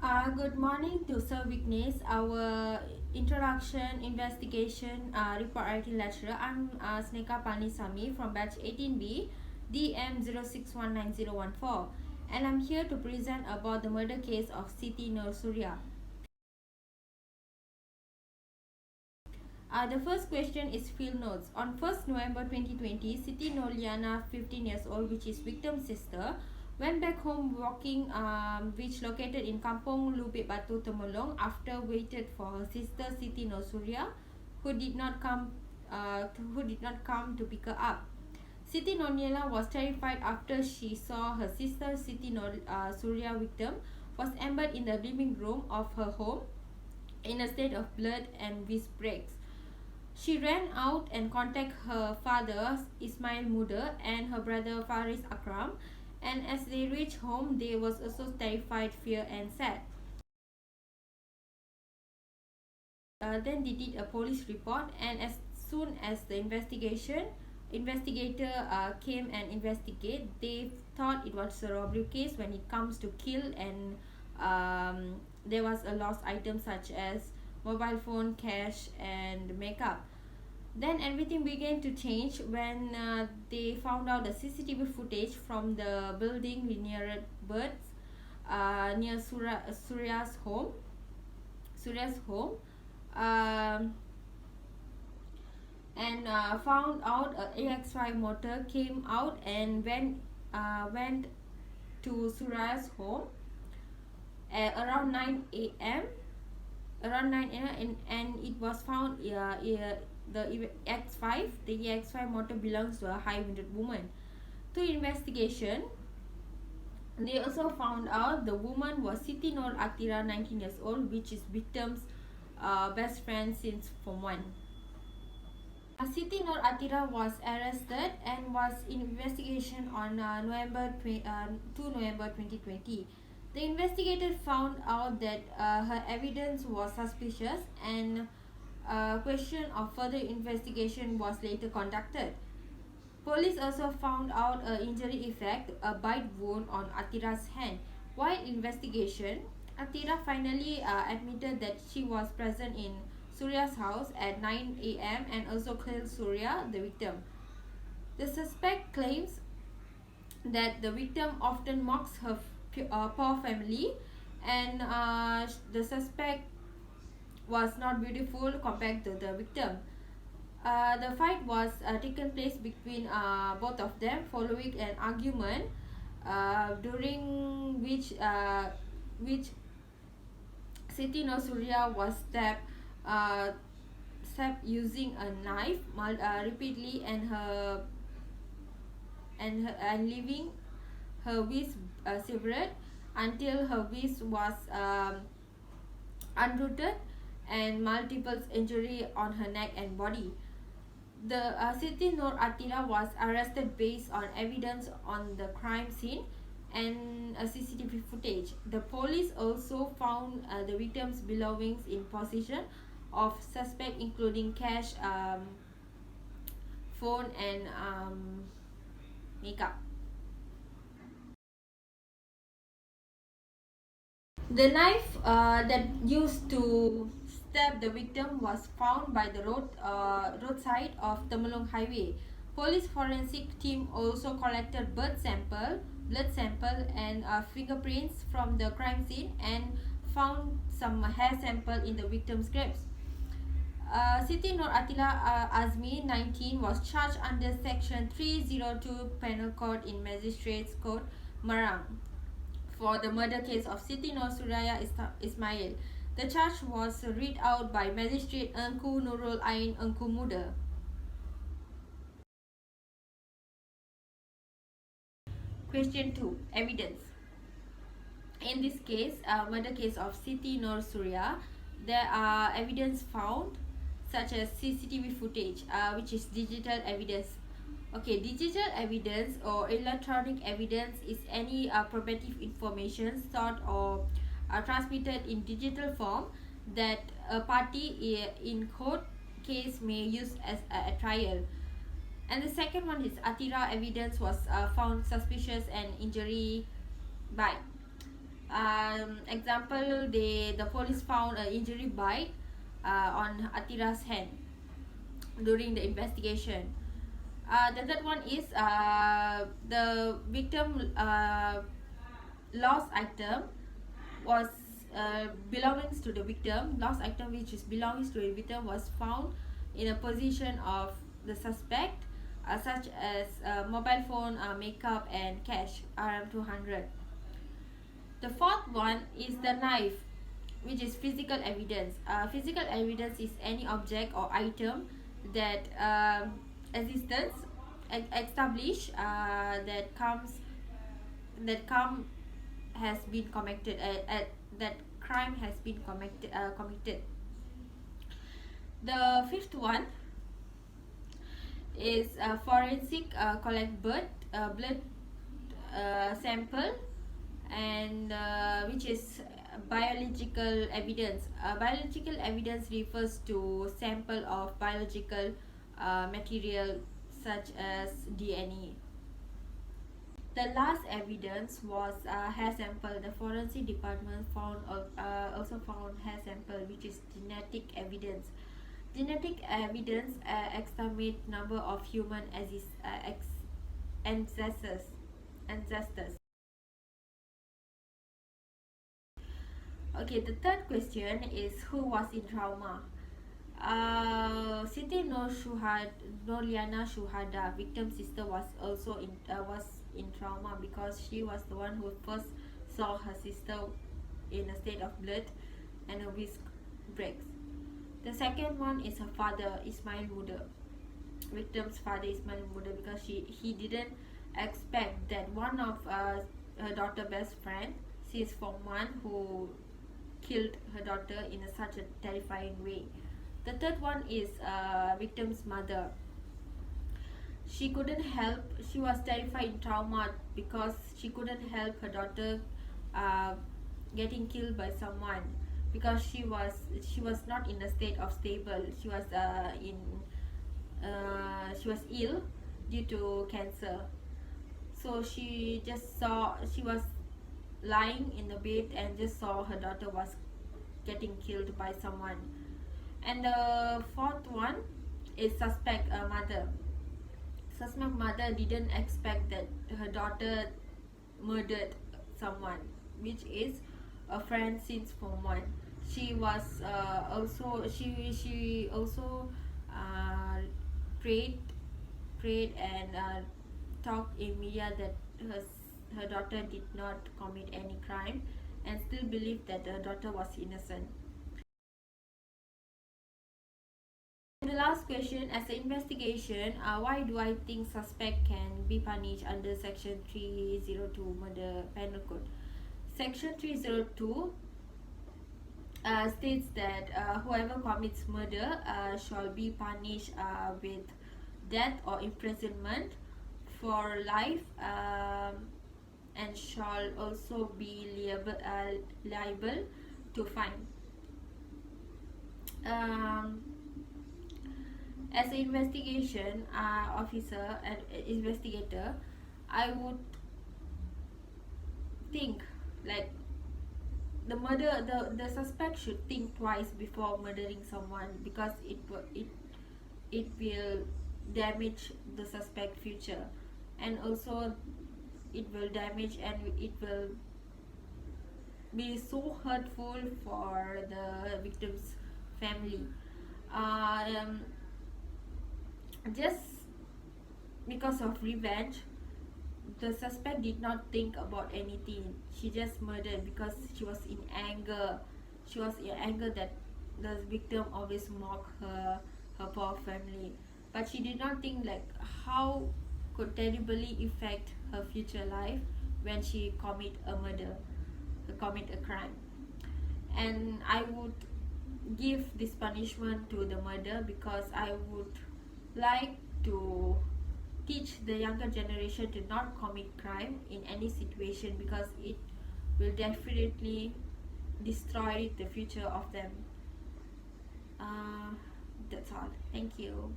Good morning to Sir Vignesh, our introduction investigation report writing lecturer. I'm Sneka Panisamy from batch 18B DM06191014, and I'm here to present about the murder case of Siti Nur Surya. The first question is field notes. On 1st November 2020, Siti Nurliana, 15 years old, which is victim's sister, went back home walking, which located in Kampung Lubik Batu, Temulong, after waited for her sister Siti Nur Surya, who did not come, to pick her up. Siti Nurliana was terrified after she saw her sister Siti Surya victim was embedded in the living room of her home in a state of blood and with breaks. She ran out and contacted her father Ismail Muda and her brother Faris Akram, and as they reached home they was also terrified, fear and sad. Then they did a police report, and as soon as the investigator came and investigate, they thought it was a robbery case when it comes to kill, and there was a lost item such as mobile phone, cash and makeup. Then everything began to change when they found out the CCTV footage from the building near Birds, near Surya's home. Um, and found out a AX5 motor came out and went to Surya's home at around 9 a.m. And it was found the EX5 motor belongs to a high-winded woman. Through investigation, they also found out the woman was Siti Nur Atira, 19 years old, which is victim's best friend since Form 1. Siti Nur Atira was arrested and was in investigation on 2 November 2020. The investigator found out that her evidence was suspicious, and a question of further investigation was later conducted. Police also found out an injury effect, a bite wound on Atira's hand. While investigation, Atira finally admitted that she was present in Surya's house at 9 a.m. and also killed Surya, the victim. The suspect claims that the victim often mocks her poor family, and the suspect was not beautiful compared to the victim. The fight was taken place between both of them following an argument, during which Siti Nur Surya was stabbed using a knife repeatedly, and leaving her wrist severed until her wrist was unrooted, and multiple injury on her neck and body. The Siti Nur Atira was arrested based on evidence on the crime scene and CCTV footage. The police also found the victim's belongings in possession of suspect, including cash, phone and makeup. The knife that used to stab the victim was found by the roadside of Temulong Highway. Police forensic team also collected blood sample and fingerprints from the crime scene, and found some hair sample in the victim's grapes. Siti Nur Atila Azmi, 19, was charged under Section 302 Penal Code in Magistrates Code, Marang, for the murder case of Siti Nur Surya Ismail. The charge was read out by Magistrate Engku Nurul Ain Engku Muda. Question 2. Evidence. In this case, murder case of Siti Nur Surya, there are evidence found such as CCTV footage, which is digital evidence. Okay, digital evidence or electronic evidence is any probative information stored or transmitted in digital form that a party in court case may use as a trial. And the second one is Atira evidence was found suspicious and injury bite. Example, the police found an injury bite on Atira's hand during the investigation. The third one is the victim lost item was belongings to the victim. Lost item which is belongings to the victim was found in a position of the suspect, such as mobile phone, makeup, and cash, RM200. The fourth one is the knife, which is physical evidence. Physical evidence is any object or item that existence established that has been committed that crime has been committed. The fifth one is forensic collect blood sample, and which is biological evidence. Biological evidence refers to sample of biological material such as DNA. The last evidence was hair sample. The forensic department also found hair sample, which is genetic evidence. Genetic evidence estimate number of human ancestors. Okay, the third question is who was in trauma. Siti Nurliana Shuhada, victim's sister, was also in trauma because she was the one who first saw her sister in a state of blood and her whisk breaks. The second one is her father, Ismail Muda, victim's father, Ismail Muda, because he didn't expect that one of her daughter's best friend, she is from one who killed her daughter in such a terrifying way. The third one is victim's mother. She couldn't help. She was terrified in trauma because she couldn't help her daughter getting killed by someone, because she was not in a state of stable. She was ill due to cancer. So she was lying in the bed and just saw her daughter was getting killed by someone. And the fourth one is suspect mother. Suspect mother didn't expect that her daughter murdered someone, which is a friend since form 1. She was she also prayed and talked in media that her daughter did not commit any crime, and still believed that her daughter was innocent. And the last question, as an investigation, why do I think suspect can be punished under Section 302 Murder Penal Code? Section 302 states that whoever commits murder shall be punished with death or imprisonment for life, and shall also be liable to fine. As an investigation officer and investigator, I would think like the suspect should think twice before murdering someone, because it will damage the suspect future, and also it will damage and it will be so hurtful for the victim's family. Just because of revenge, the suspect did not think about anything. She just murdered because she was in anger. She was in anger that the victim always mocked her poor family. But she did not think like how could terribly affect her future life when she commit a crime. And I would give this punishment to the murder, because I would like to teach the younger generation to not commit crime in any situation, because it will definitely destroy the future of them. That's all. Thank you.